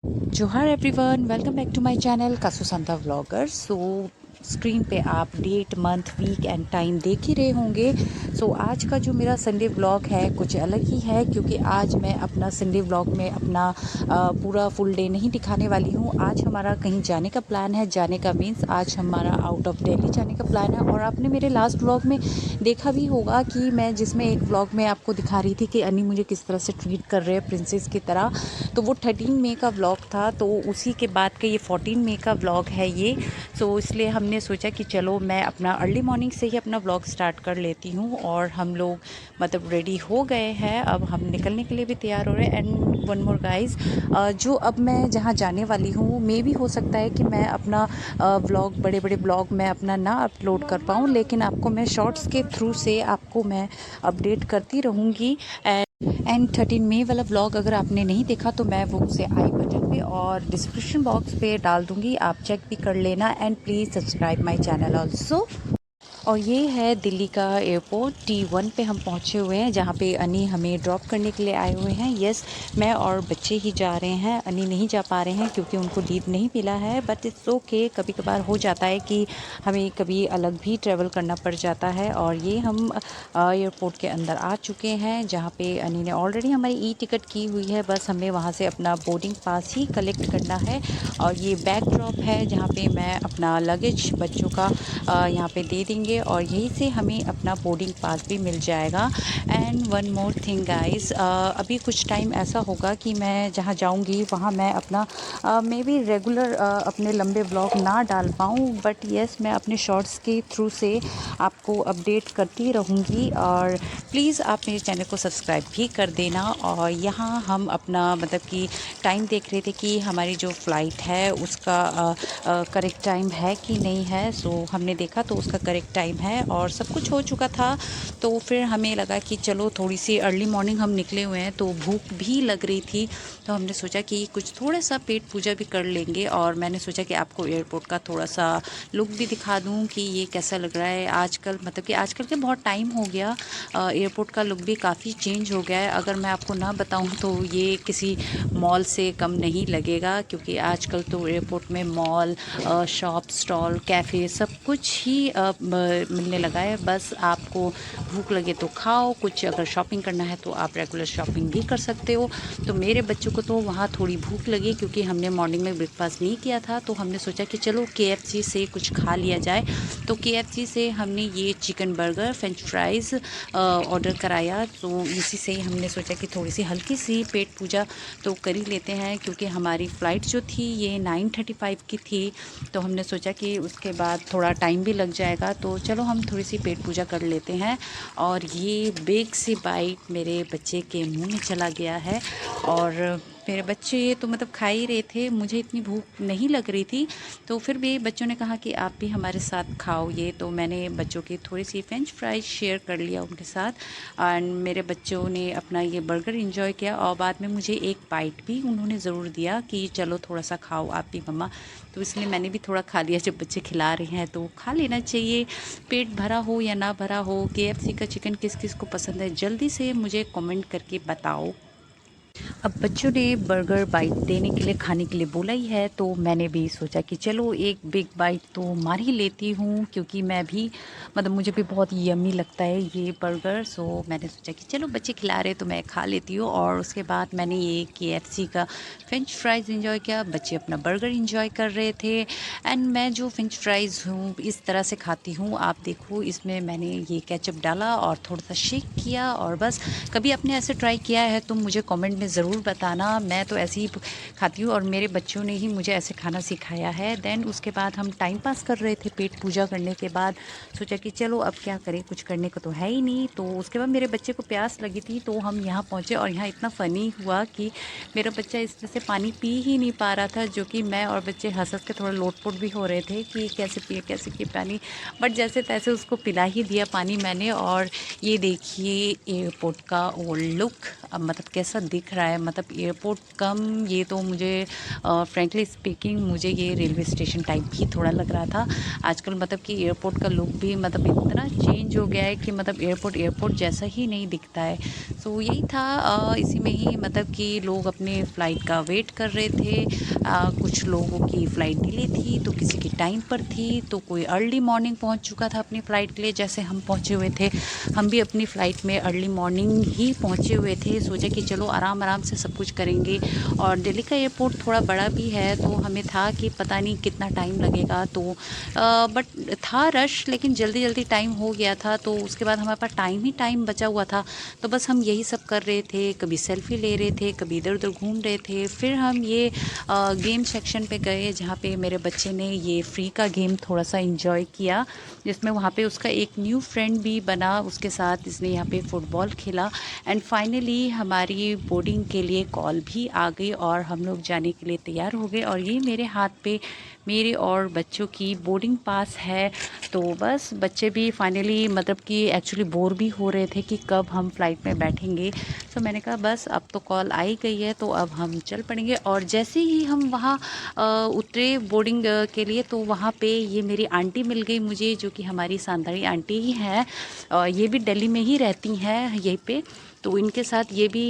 जोहार everyone, welcome back to my channel Kasu Santa vlogger. Screen पे आप date, month, week and time देख ही रहे होंगे। आज का जो मेरा संडे व्लॉग है कुछ अलग ही है, क्योंकि आज मैं अपना संडे व्लॉग में अपना पूरा फुल डे नहीं दिखाने वाली हूँ। आज हमारा कहीं जाने का प्लान है। जाने का मीन्स आज हमारा आउट ऑफ दिल्ली जाने का प्लान है। और आपने मेरे लास्ट व्लॉग में देखा भी होगा कि मैं जिसमें एक व्लॉग में आपको दिखा रही थी कि अन्नी मुझे किस तरह से ट्रीट कर रहे हैं प्रिंसेस की तरह। तो वो 13 मई का व्लॉग था, तो उसी के बाद का ये 14 मई का व्लॉग है ये। इसलिए हमने सोचा कि चलो मैं अपना अर्ली मॉर्निंग से ही अपना व्लॉग स्टार्ट कर लेती हूँ। और हम लोग मतलब रेडी हो गए हैं, अब हम निकलने के लिए भी तैयार हो रहे हैं। एंड वन मोर गाइस, जो अब मैं जहाँ जाने वाली हूँ, मे भी हो सकता है कि मैं अपना व्लॉग, बड़े बड़े व्लॉग मैं अपना ना अपलोड कर पाऊँ, लेकिन आपको मैं शॉर्ट्स के थ्रू से आपको मैं अपडेट करती रहूँगी। एंड 13 मई वाला व्लॉग अगर आपने नहीं देखा तो मैं वो उसे आई बटन पे और डिस्क्रिप्शन बॉक्स पे डाल दूँगी, आप चेक भी कर लेना। And please subscribe my channel also. और ये है दिल्ली का एयरपोर्ट, T1 पे हम पहुँचे हुए हैं, जहाँ पे अनी हमें ड्रॉप करने के लिए आए हुए हैं। यस, मैं और बच्चे ही जा रहे हैं, अनी नहीं जा पा रहे हैं क्योंकि उनको लीव नहीं मिला है। बट इट्स ओके, कभी कभार हो जाता है कि हमें कभी अलग भी ट्रैवल करना पड़ जाता है। और ये हम एयरपोर्ट के अंदर आ चुके हैं, जहाँ पे अनी ने ऑलरेडी हमारी ई टिकट की हुई है। बस हमें वहाँ से अपना बोर्डिंग पास ही कलेक्ट करना है। और ये बैग ड्रॉप है, जहाँ पे मैं अपना लगेज बच्चों का यहाँ पे दे देंगे और यहीं से हमें अपना बोर्डिंग पास भी मिल जाएगा। And one more thing guys, अभी कुछ टाइम ऐसा होगा कि मैं जहाँ जाऊँगी वहाँ मैं अपना मे बी रेगुलर अपने लंबे ब्लॉग ना डाल पाऊँ, बट येस, मैं अपने शॉर्ट्स के थ्रू से आपको अपडेट करती रहूँगी। और प्लीज़ आप मेरे चैनल को सब्सक्राइब भी कर देना। और यहाँ हम अपना मतलब कि टाइम देख रहे थे कि हमारी जो फ़्लाइट है उसका करेक्ट टाइम है कि नहीं है। हमने देखा तो उसका करेक्ट टाइम है और सब कुछ हो चुका था। तो फिर हमें लगा कि चलो थोड़ी सी अर्ली मॉर्निंग हम निकले हुए हैं, तो भूख भी लग रही थी। तो हमने सोचा कि कुछ थोड़ा सा पेट पूजा भी कर लेंगे। और मैंने सोचा कि आपको एयरपोर्ट का थोड़ा सा लुक भी दिखा दूं कि ये कैसा लग रहा है आजकल। मतलब कि आजकल के बहुत टाइम हो गया, एयरपोर्ट का लुक भी काफ़ी चेंज हो गया है। अगर मैं आपको ना बताऊं तो ये किसी मॉल से कम नहीं लगेगा, क्योंकि आजकल तो एयरपोर्ट में मॉल, शॉप, स्टॉल, कैफ़े सब कुछ ही मिलने लगा है। बस आपको भूख लगे तो खाओ, कुछ अगर शॉपिंग करना है तो आप रेगुलर शॉपिंग भी कर सकते हो। तो मेरे बच्चों को तो वहाँ थोड़ी भूख लगी, क्योंकि हमने मॉर्निंग में ब्रेकफास्ट नहीं किया था। तो हमने सोचा कि चलो KFC से कुछ खा लिया जाए। तो KFC से हमने ये chicken burger, French fries order कराया। तो इसी से ही हमने सोचा कि थोड़ी सी हल्की सी पेट पूजा तो कर ही लेते हैं, क्योंकि हमारी फ़्लाइट जो थी ये 9:35 की थी। तो हमने सोचा कि उसके बाद थोड़ा टाइम भी लग जाएगा, तो चलो हम थोड़ी सी पेट पूजा कर लेते हैं। और ये बिग सी बाइट मेरे बच्चे के मुंह में चला गया है। और मेरे बच्चे तो मतलब खा ही रहे थे, मुझे इतनी भूख नहीं लग रही थी। तो फिर भी बच्चों ने कहा कि आप भी हमारे साथ खाओ ये, तो मैंने बच्चों की थोड़ी सी फ्रेंच फ्राइज शेयर कर लिया उनके साथ। एंड मेरे बच्चों ने अपना ये बर्गर इंजॉय किया। और बाद में मुझे एक बाइट भी उन्होंने ज़रूर दिया कि चलो थोड़ा सा खाओ आप भी मम्मा। तो इसलिए मैंने भी थोड़ा खा लिया। जब बच्चे खिला रहे हैं तो खा लेना चाहिए, पेट भरा हो या ना भरा हो। KFC का चिकन किस किस को पसंद है, जल्दी से मुझे कमेंट करके बताओ। अब बच्चों ने बर्गर बाइट देने के लिए, खाने के लिए बोला ही है, तो मैंने भी सोचा कि चलो एक बिग बाइट तो मार ही लेती हूँ, क्योंकि मैं भी मतलब मुझे भी बहुत यम्मी लगता है ये बर्गर। मैंने सोचा कि चलो बच्चे खिला रहे तो मैं खा लेती हूँ। और उसके बाद मैंने ये KFC का फ्रेंच फ्राइज़ इंजॉय किया, बच्चे अपना बर्गर इंजॉय कर रहे थे। एंड मैं जो फ्रेंच फ्राइज़ हूँ इस तरह से खाती हूँ, आप देखो इसमें मैंने ये केचप डाला और थोड़ा सा शेक किया। और बस, कभी आपने ऐसे ट्राई किया है तो मुझे कमेंट में ज़रूर बताना। मैं तो ऐसे ही खाती हूँ और मेरे बच्चों ने ही मुझे ऐसे खाना सिखाया है। देन उसके बाद हम टाइम पास कर रहे थे। पेट पूजा करने के बाद सोचा कि चलो अब क्या करें, कुछ करने को तो है ही नहीं। तो उसके बाद मेरे बच्चे को प्यास लगी थी, तो हम यहाँ पहुँचे। और यहाँ इतना फ़नी हुआ कि मेरा बच्चा इसमें से पानी पी ही नहीं पा रहा था, जो कि मैं और बच्चे हँस हँस के थोड़ा लोटपोट भी हो रहे थे कि कैसे पिए पानी। बट जैसे तैसे उसको पिला ही दिया पानी मैंने। और ये देखिए एयरपोर्ट का वो लुक, अब मतलब कैसा दिख रहा है, मतलब एयरपोर्ट कम, ये तो मुझे फ्रेंकली स्पीकिंग मुझे ये रेलवे स्टेशन टाइप भी थोड़ा लग रहा था। आजकल मतलब कि एयरपोर्ट का लुक भी मतलब इतना चेंज हो गया है कि मतलब एयरपोर्ट एयरपोर्ट जैसा ही नहीं दिखता है। सो यही था, इसी में ही मतलब कि लोग अपने फ़्लाइट का वेट कर रहे थे। कुछ लोगों की फ़्लाइट डिले थी तो किसी की टाइम पर थी, तो कोई अर्ली मॉर्निंग पहुंच चुका था अपनी फ़्लाइट के लिए, जैसे हम पहुंचे हुए थे। हम भी अपनी फ़्लाइट में अर्ली मॉर्निंग ही पहुंचे हुए थे, सोचा कि चलो आराम आराम से सब कुछ करेंगे। और दिल्ली का एयरपोर्ट थोड़ा बड़ा भी है, तो हमें था कि पता नहीं कितना टाइम लगेगा, तो बट था रश, लेकिन जल्दी जल्दी टाइम हो गया था। तो उसके बाद हमारे पास टाइम ही टाइम बचा हुआ था, तो बस हम यही सब कर रहे थे, कभी सेल्फ़ी ले रहे थे, कभी इधर उधर घूम रहे थे। फिर हम ये गेम सेक्शन पे गए, जहाँ पे मेरे बच्चे ने ये फ्री का गेम थोड़ा सा इंजॉय किया, जिसमें वहाँ पे उसका एक न्यू फ्रेंड भी बना, उसके साथ इसने यहाँ पे फुटबॉल खेला। एंड फाइनली हमारी बोर्डिंग के लिए कॉल भी आ गई और हम लोग जाने के लिए तैयार हो गए। और ये मेरे हाथ पे मेरे और बच्चों की बोर्डिंग पास है। तो बस बच्चे भी फाइनली मतलब कि एक्चुअली बोर भी हो रहे थे कि कब हम फ़्लाइट में बैठेंगे। तो मैंने कहा बस अब तो कॉल आ ही गई है, तो अब हम चल पड़ेंगे। और जैसे ही हम वहाँ उतरे बोर्डिंग के लिए, तो वहाँ पे ये मेरी आंटी मिल गई मुझे, जो कि हमारी सांताड़ी आंटी ही हैं। ये भी दिल्ली में ही रहती हैं यहीं पे। तो इनके साथ ये भी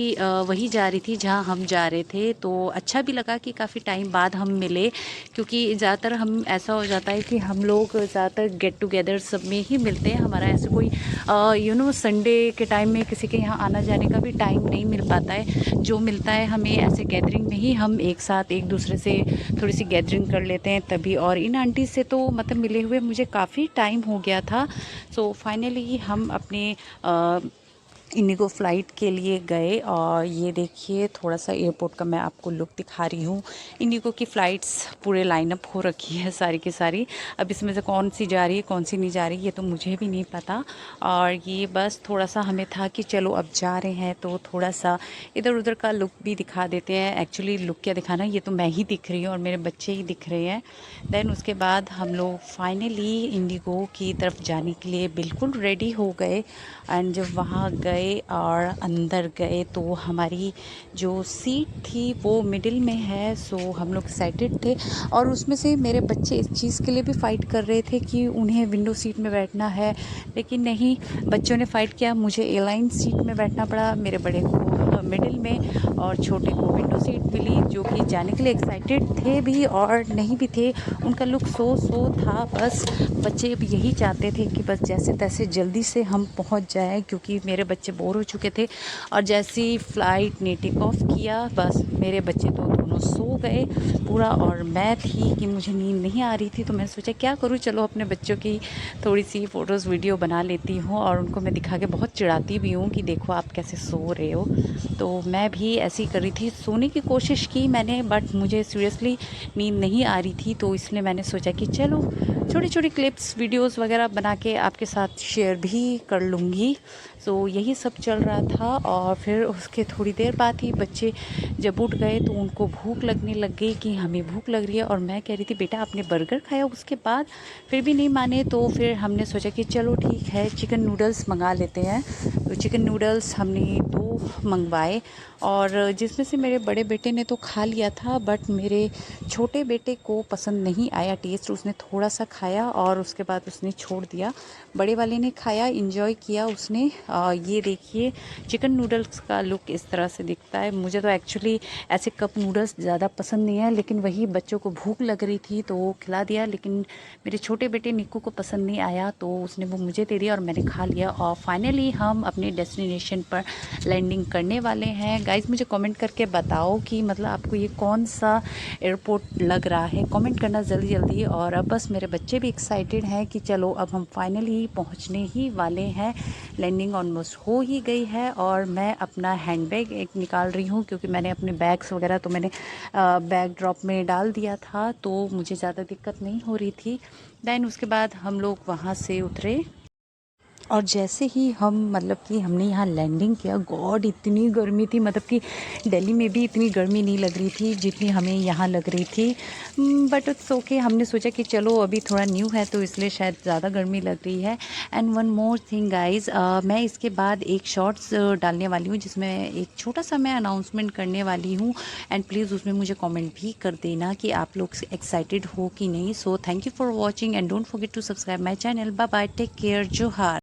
वही जा रही थी जहाँ हम जा रहे थे। तो अच्छा भी लगा कि काफ़ी टाइम बाद हम मिले, क्योंकि ज़्यादातर हम ऐसा हो जाता है कि हम लोग ज़्यादातर गेट टुगेदर सब में ही मिलते हैं। हमारा ऐसे कोई संडे के टाइम में किसी के यहाँ आना जाने का भी टाइम नहीं मिल पाता है। जो मिलता है हमें ऐसे गैदरिंग में ही, हम एक साथ एक दूसरे से थोड़ी सी गैदरिंग कर लेते हैं तभी। और इन आंटी से तो मतलब मिले हुए मुझे काफ़ी टाइम हो गया था। सो फाइनली हम अपने इंडिगो फ़्लाइट के लिए गए। और ये देखिए थोड़ा सा एयरपोर्ट का मैं आपको लुक दिखा रही हूँ। इंडिगो की फ़्लाइट्स पूरे लाइनअप हो रखी है सारी की सारी। अब इसमें से कौन सी जा रही है कौन सी नहीं जा रही, ये तो मुझे भी नहीं पता। और ये बस थोड़ा सा हमें था कि चलो अब जा रहे हैं तो थोड़ा सा इधर उधर का लुक भी दिखा देते हैं। एक्चुअली लुक क्या दिखाना, ये तो मैं ही दिख रही हूँ और मेरे बच्चे ही दिख रहे हैं। देन उसके बाद हम लोग फाइनली इंडिगो की तरफ जाने के लिए बिल्कुल रेडी हो गए। एंड जब वहाँ गए और अंदर गए तो हमारी जो सीट थी वो मिडिल में है। सो हम लोग एक्साइटेड थे, और उसमें से मेरे बच्चे इस चीज़ के लिए भी फ़ाइट कर रहे थे कि उन्हें विंडो सीट में बैठना है, लेकिन नहीं, बच्चों ने फ़ाइट किया, मुझे एयरलाइन सीट में बैठना पड़ा, मेरे बड़े को मिडिल में और छोटे को विंडो सीट मिली। जो कि जाने के लिए एक्साइटेड थे भी और नहीं भी थे, उनका लुक सो था। बस बच्चे अब यही चाहते थे कि बस जैसे तैसे जल्दी से हम पहुंच जाएं, क्योंकि मेरे बच्चे बोर हो चुके थे। और जैसे ही फ़्लाइट ने टेक ऑफ किया, बस मेरे बच्चे तो दोनों सो गए पूरा, और मैं थी कि मुझे नींद नहीं आ रही थी। तो मैंने सोचा क्या करूँ, चलो अपने बच्चों की थोड़ी सी फ़ोटोज़ वीडियो बना लेती हूँ, और उनको मैं दिखा के बहुत चिढ़ाती भी हूँ कि देखो आप कैसे सो रहे हो। तो मैं भी ऐसे ही कर रही थी, सोने की कोशिश की मैंने, बट मुझे सीरियसली नींद नहीं आ रही थी। तो इसलिए मैंने सोचा कि चलो छोटी छोटी क्लिप्स वीडियोस वगैरह बना के आपके साथ शेयर भी कर लूँगी। सो यही सब चल रहा था। और फिर उसके थोड़ी देर बाद ही बच्चे जब उठ गए तो उनको भूख लगने लग गई कि हमें भूख लग रही है। और मैं कह रही थी बेटा आपने बर्गर खाया, उसके बाद फिर भी नहीं माने। तो फिर हमने सोचा कि चलो ठीक है चिकन नूडल्स मंगा लेते हैं। तो चिकन नूडल्स हमने 2 मंगवाए, और जिसमें से मेरे बड़े बेटे ने तो खा लिया था, बट मेरे छोटे बेटे को पसंद नहीं आया टेस्ट। उसने थोड़ा सा खाया और उसके बाद उसने छोड़ दिया। बड़े वाले ने खाया, इंजॉय किया उसने। ये देखिए चिकन नूडल्स का लुक इस तरह से दिखता है। मुझे तो एक्चुअली ऐसे कप नूडल्स ज़्यादा पसंद नहीं है, लेकिन वही बच्चों को भूख लग रही थी तो वो खिला दिया। लेकिन मेरे छोटे बेटे निक्कू को पसंद नहीं आया, तो उसने वो मुझे दे दिया और मैंने खा लिया। और फाइनली हम अपने डेस्टिनेशन पर लैंडिंग करने वाले हैं। गाइस मुझे कमेंट करके बताओ कि मतलब आपको ये कौन सा एयरपोर्ट लग रहा है, कमेंट करना जल्दी जल्दी। और अब बस मेरे बच्चे भी एक्साइटेड हैं कि चलो अब हम फाइनली पहुंचने ही वाले हैं। लैंडिंग ऑलमोस्ट हो ही गई है, और मैं अपना हैंडबैग एक निकाल रही हूँ, क्योंकि मैंने अपने बैग्स वगैरह तो मैंने बैग ड्रॉप में डाल दिया था, तो मुझे ज़्यादा दिक्कत नहीं हो रही थी। दैन उसके बाद हम लोग वहाँ से उतरे और जैसे ही हम मतलब कि हमने यहाँ लैंडिंग किया, गॉड इतनी गर्मी थी, मतलब कि दिल्ली में भी इतनी गर्मी नहीं लग रही थी जितनी हमें यहाँ लग रही थी। बट इट्स ओके, हमने सोचा कि चलो अभी थोड़ा न्यू है तो इसलिए शायद ज़्यादा गर्मी लग रही है। And one more thing guys, मैं इसके बाद एक शॉर्ट्स डालने वाली हूँ जिसमें एक छोटा सा मैं अनाउंसमेंट करने वाली हूँ। एंड प्लीज़ उसमें मुझे कमेंट भी कर देना कि आप लोग एक्साइटेड हो कि नहीं। So thank you for watching and don't forget to subscribe my channel. Bye bye, take care, जोहार।